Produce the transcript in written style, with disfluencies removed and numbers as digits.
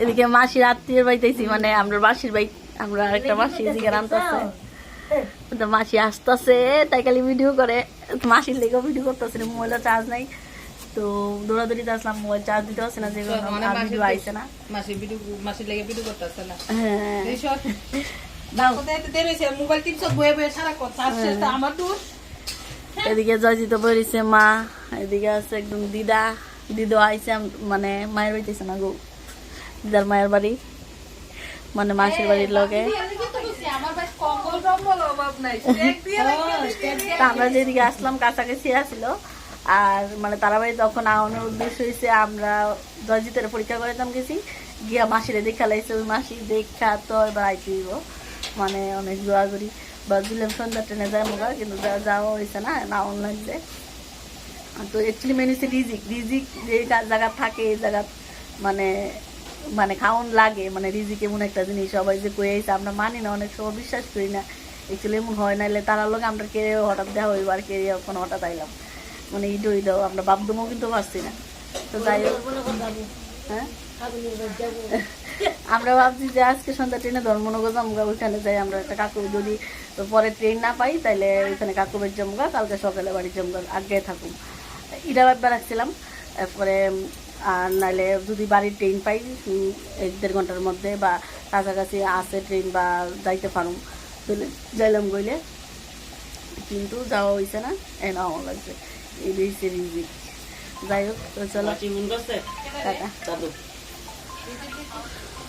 এদিকে মাসির আত্মীয়ের বাড়িতেছি, মানে আমরা মাসির বাড়ি, আমরা আরেকটা মাসি এদিকে রান্তাছে, মাসি আসতেছে তাই খালি ভিডিও করে। মাসির লেগে ভিডিও করতেছে, মোবাইলে চার্জ নাই তো দৌড়াদৌড়িতে আসলাম, মোবাইল চার্জ দিতে পারছে না, যে ভিডিও আইছে না। এদিকে জয়জিত বেরিয়েছে মা, এদিকে আছে একদম দিদা, দিদা আইছে, মানে মায়ের বাড়িতেছে না গো, দিদার মায়ের বাড়ি, মানে মাসির বাড়ির লগে। আমরা যেদিকে আসলাম কাছাকাছি আসছিল, আর মানে তারা বাড়ি তখন আওয়ানোর উদ্দেশ্য হয়েছে আমরা জয়জিতের পরীক্ষা করাতাম গেছি, গিয়া মাসিরে দেখা লাইছে, ওই মাসি দেখা তো এবার আইতে দিব, মানে অনেক দোয়াগরি ভাবছিলাম সন্ধ্যা ট্রেনে যায় মোগা, কিন্তু যাওয়া হয়েছে না, না অনলাইন যায়। তো অ্যাকচুয়ালি মেন হচ্ছে রিজিক, রিজিক যে জায়গা থাকে এই জায়গা মানে মানে খাওয়ান লাগে, মানে রিজিক এমন একটা জিনিস, সবাই যে কয়ে আইছে আমরা মানি না, অনেক সময় বিশ্বাস করি না, অ্যাকচুয়ালি এমন হয়, নাইলে তারা লোক আমরা কে হঠাৎ দেওয়া হইব, আর কে এখন হঠাৎ আইলাম, মানে ইডো ইডো আমরা বাপদমও কিন্তু পারছি না। তো যাই হোক, হ্যাঁ আমরা ভাবছি যে আজকে সন্ধ্যা ট্রেনে ধর্মনগর জমগা, ওইখানে যাই আমরা একটা কাকু, যদি পরে ট্রেন না পাই তাহলে ওইখানে কাকুবের জমগা, কালকে সকালে বাড়ির জমগা, আগে থাকুন এটা ভাববার রাখছিলাম। এরপরে আর নাহলে যদি বাড়ির ট্রেন পাই 1-1.5 ঘন্টার মধ্যে, বা কাছাকাছি আছে ট্রেন বা যাইতে পারুম তাহলে যাইলাম গইলে, কিন্তু যাওয়া হয়েছে না, এ নাও লাগছে, এই হয়েছে রিজিক। যাই হোক, চলো টাটা।